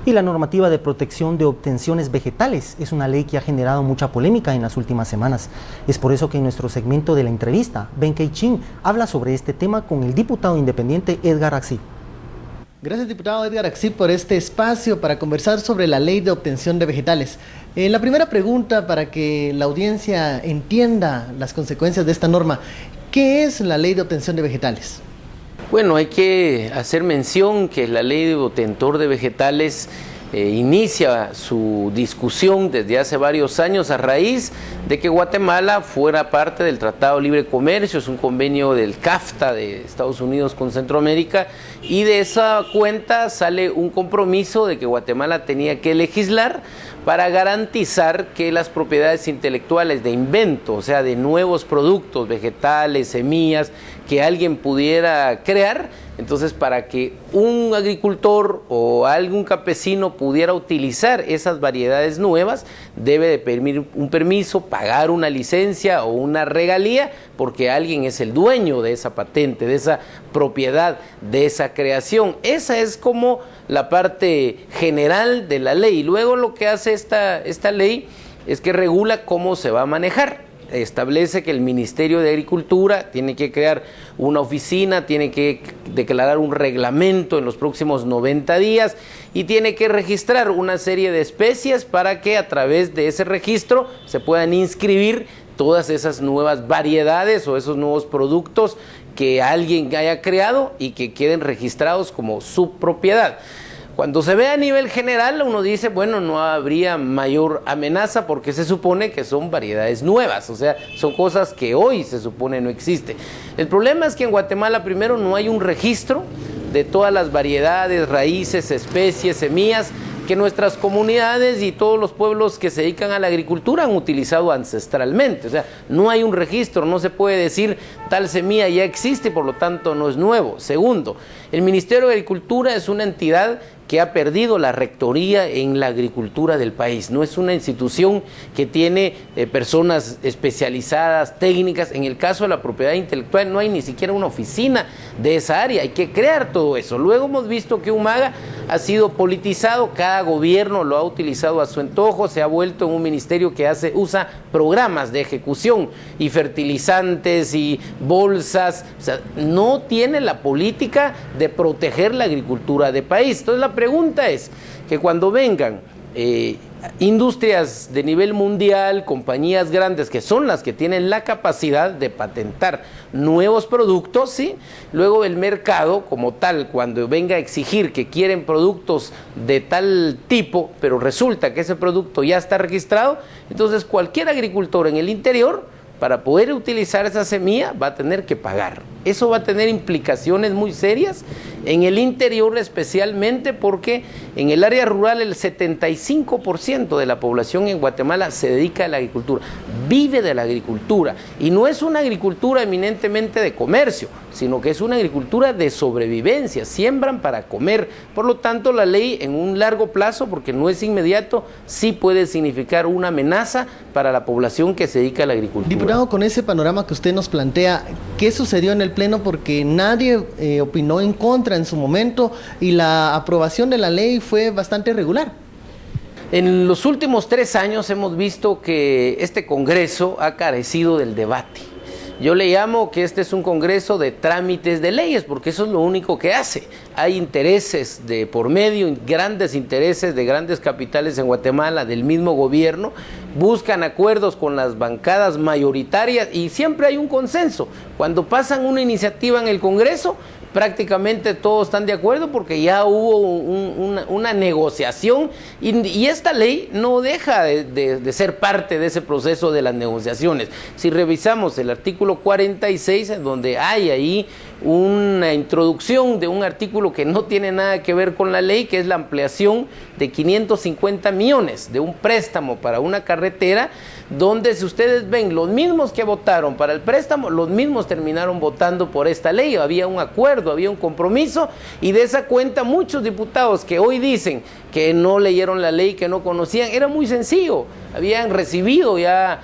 Y la normativa de protección de obtenciones vegetales es una ley que ha generado mucha polémica en las últimas semanas. Es por eso que en nuestro segmento de la entrevista, Ben Keichin habla sobre este tema con el diputado independiente Edgar Axip. Gracias, diputado Edgar Axip, por este espacio para conversar sobre la ley de obtención de vegetales. La primera pregunta, para que la audiencia entienda las consecuencias de esta norma: ¿qué es la ley de obtención de vegetales? Bueno, hay que hacer mención que la ley de obtentor de vegetales inicia su discusión desde hace varios años a raíz de que Guatemala fuera parte del Tratado de Libre Comercio, es un convenio del CAFTA de Estados Unidos con Centroamérica, y de esa cuenta sale un compromiso de que Guatemala tenía que legislar para garantizar que las propiedades intelectuales de invento, o sea, de nuevos productos, vegetales, semillas, que alguien pudiera crear, entonces para que un agricultor o algún campesino pudiera utilizar esas variedades nuevas, debe de pedir un permiso, pagar una licencia o una regalía, porque alguien es el dueño de esa patente, de esa propiedad, de esa creación. Esa es como la parte general de la ley. Luego lo que hace esta ley es que regula cómo se va a manejar. Establece que el Ministerio de Agricultura tiene que crear una oficina, tiene que declarar un reglamento en los próximos 90 días y tiene que registrar una serie de especies para que a través de ese registro se puedan inscribir todas esas nuevas variedades o esos nuevos productos que alguien haya creado y que queden registrados como su propiedad. Cuando se ve a nivel general, uno dice, bueno, no habría mayor amenaza porque se supone que son variedades nuevas, o sea, son cosas que hoy se supone no existen. El problema es que en Guatemala, primero, no hay un registro de todas las variedades, raíces, especies, semillas que nuestras comunidades y todos los pueblos que se dedican a la agricultura han utilizado ancestralmente. O sea, no hay un registro, no se puede decir tal semilla ya existe, por lo tanto no es nuevo. Segundo, el Ministerio de Agricultura es una entidad que ha perdido la rectoría en la agricultura del país. No es una institución que tiene personas especializadas, técnicas. En el caso de la propiedad intelectual no hay ni siquiera una oficina de esa área, hay que crear todo eso. Luego hemos visto que Humaga ha sido politizado, cada gobierno lo ha utilizado a su antojo, se ha vuelto en un ministerio que usa programas de ejecución y fertilizantes y bolsas, o sea, no tiene la política de proteger la agricultura del país. Entonces la pregunta es que cuando vengan industrias de nivel mundial, compañías grandes que son las que tienen la capacidad de patentar nuevos productos, ¿sí? Luego el mercado como tal, cuando venga a exigir que quieren productos de tal tipo, pero resulta que ese producto ya está registrado, entonces cualquier agricultor en el interior, para poder utilizar esa semilla, va a tener que pagar. Eso va a tener implicaciones muy serias en el interior, especialmente porque en el área rural el 75% de la población en Guatemala se dedica a la agricultura, vive de la agricultura, y no es una agricultura eminentemente de comercio, sino que es una agricultura de sobrevivencia, siembran para comer. Por lo tanto, la ley en un largo plazo, porque no es inmediato, sí puede significar una amenaza para la población que se dedica a la agricultura. Diputado, con ese panorama que usted nos plantea, ¿qué sucedió en el Pleno? Porque nadie opinó en contra en su momento y la aprobación de la ley fue bastante regular. En los últimos 3 años hemos visto que este Congreso ha carecido del debate. Yo le llamo que este es un congreso de trámites de leyes, porque eso es lo único que hace. Hay intereses de por medio, grandes intereses de grandes capitales en Guatemala, del mismo gobierno, buscan acuerdos con las bancadas mayoritarias y siempre hay un consenso. Cuando pasan una iniciativa en el Congreso, prácticamente todos están de acuerdo porque ya hubo una negociación y esta ley no deja de ser parte de ese proceso de las negociaciones. Si revisamos el artículo 46, en donde hay ahí una introducción de un artículo que no tiene nada que ver con la ley, que es la ampliación de 550 millones de un préstamo para una carretera, donde si ustedes ven, los mismos que votaron para el préstamo, los mismos terminaron votando por esta ley. Había un acuerdo, había un compromiso, y de esa cuenta muchos diputados que hoy dicen que no leyeron la ley, que no conocían, era muy sencillo, habían recibido ya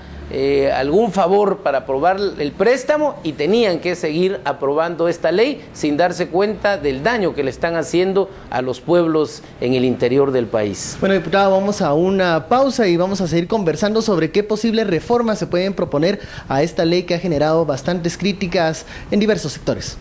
algún favor para aprobar el préstamo y tenían que seguir aprobando esta ley sin darse cuenta del daño que le están haciendo a los pueblos en el interior del país. Bueno, diputado, vamos a una pausa y vamos a seguir conversando sobre qué posibles reformas se pueden proponer a esta ley que ha generado bastantes críticas en diversos sectores.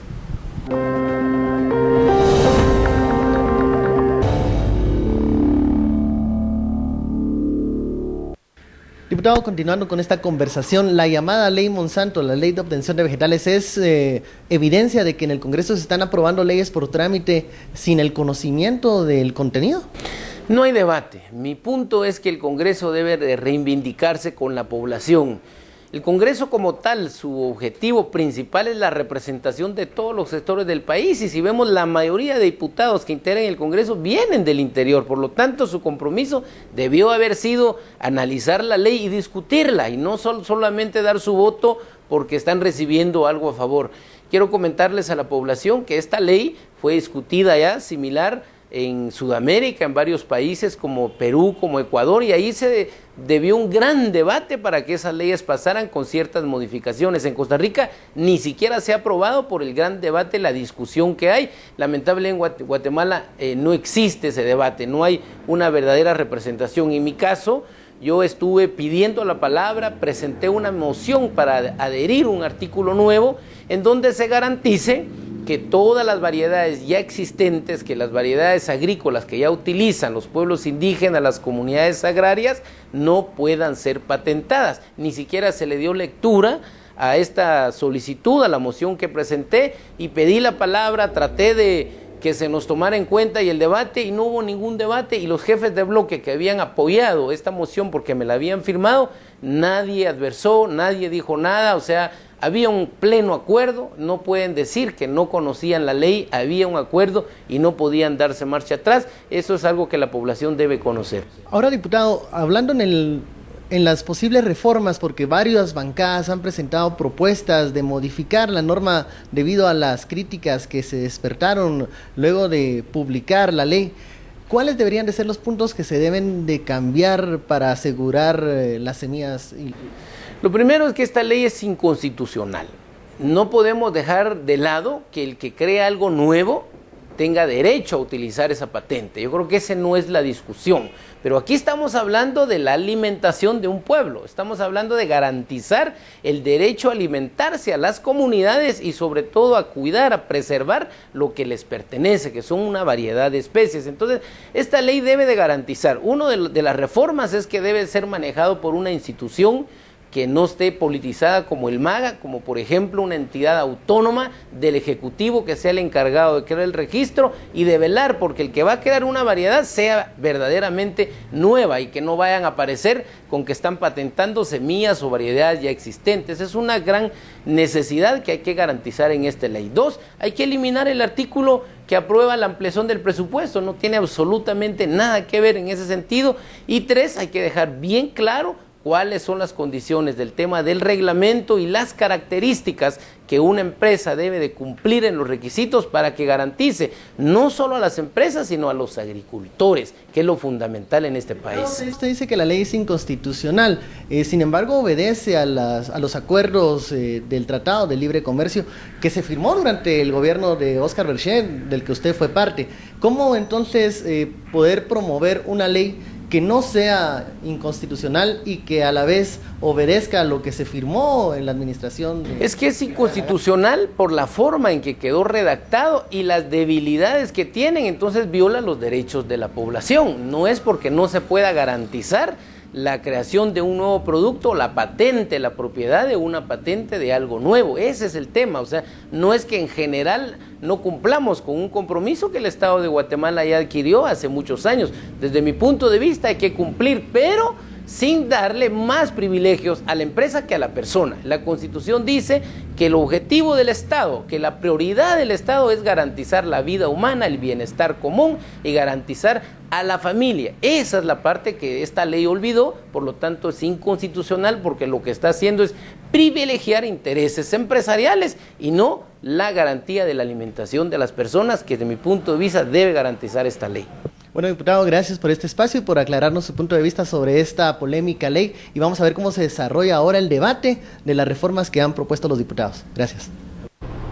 Diputado, continuando con esta conversación, la llamada ley Monsanto, la ley de obtención de vegetales, ¿es evidencia de que en el Congreso se están aprobando leyes por trámite sin el conocimiento del contenido? No hay debate. Mi punto es que el Congreso debe de reivindicarse con la población. El Congreso como tal, su objetivo principal es la representación de todos los sectores del país, y si vemos, la mayoría de diputados que integran el Congreso vienen del interior. Por lo tanto, su compromiso debió haber sido analizar la ley y discutirla, y no solamente dar su voto porque están recibiendo algo a favor. Quiero comentarles a la población que esta ley fue discutida ya, similar, en Sudamérica, en varios países como Perú, como Ecuador, y ahí se debió un gran debate para que esas leyes pasaran con ciertas modificaciones. En Costa Rica ni siquiera se ha aprobado por el gran debate, la discusión que hay. Lamentablemente en Guatemala no existe ese debate, no hay una verdadera representación. En mi caso, yo estuve pidiendo la palabra, presenté una moción para adherir un artículo nuevo en donde se garantice que todas las variedades ya existentes, que las variedades agrícolas que ya utilizan los pueblos indígenas, las comunidades agrarias, no puedan ser patentadas. Ni siquiera se le dio lectura a esta solicitud, a la moción que presenté, y pedí la palabra, traté de que se nos tomara en cuenta y el debate, y no hubo ningún debate, y los jefes de bloque que habían apoyado esta moción porque me la habían firmado, nadie adversó, nadie dijo nada. O sea, había un pleno acuerdo. No pueden decir que no conocían la ley, había un acuerdo y no podían darse marcha atrás. Eso es algo que la población debe conocer. Ahora, diputado, hablando en las posibles reformas, porque varias bancadas han presentado propuestas de modificar la norma debido a las críticas que se despertaron luego de publicar la ley, ¿cuáles deberían de ser los puntos que se deben de cambiar para asegurar las semillas? Lo primero es que esta ley es inconstitucional. No podemos dejar de lado que el que crea algo nuevo tenga derecho a utilizar esa patente. Yo creo que esa no es la discusión. Pero aquí estamos hablando de la alimentación de un pueblo. Estamos hablando de garantizar el derecho a alimentarse a las comunidades y sobre todo a cuidar, a preservar lo que les pertenece, que son una variedad de especies. Entonces, esta ley debe de garantizar. Una de las reformas es que debe ser manejado por una institución que no esté politizada como el MAGA, como por ejemplo una entidad autónoma del Ejecutivo que sea el encargado de crear el registro y de velar porque el que va a crear una variedad sea verdaderamente nueva y que no vayan a aparecer con que están patentando semillas o variedades ya existentes. Es una gran necesidad que hay que garantizar en esta ley. 2, hay que eliminar el artículo que aprueba la ampliación del presupuesto, no tiene absolutamente nada que ver en ese sentido. Y 3, hay que dejar bien claro cuáles son las condiciones del tema del reglamento y las características que una empresa debe de cumplir en los requisitos para que garantice no solo a las empresas, sino a los agricultores, que es lo fundamental en este país. Usted dice que la ley es inconstitucional, sin embargo obedece a los acuerdos del Tratado de Libre Comercio que se firmó durante el gobierno de Óscar Berchet, del que usted fue parte. ¿Cómo entonces poder promover una ley que no sea inconstitucional y que a la vez obedezca a lo que se firmó en la administración? Es que es inconstitucional por la forma en que quedó redactado y las debilidades que tienen, entonces viola los derechos de la población. No es porque no se pueda garantizar la creación de un nuevo producto, la patente, la propiedad de una patente de algo nuevo. Ese es el tema. O sea, no es que en general no cumplamos con un compromiso que el Estado de Guatemala ya adquirió hace muchos años. Desde mi punto de vista hay que cumplir, pero sin darle más privilegios a la empresa que a la persona. La Constitución dice que el objetivo del Estado, que la prioridad del Estado es garantizar la vida humana, el bienestar común y garantizar a la familia. Esa es la parte que esta ley olvidó, por lo tanto es inconstitucional porque lo que está haciendo es privilegiar intereses empresariales y no la garantía de la alimentación de las personas, que desde mi punto de vista debe garantizar esta ley. Bueno, diputado, gracias por este espacio y por aclararnos su punto de vista sobre esta polémica ley, y vamos a ver cómo se desarrolla ahora el debate de las reformas que han propuesto los diputados. Gracias.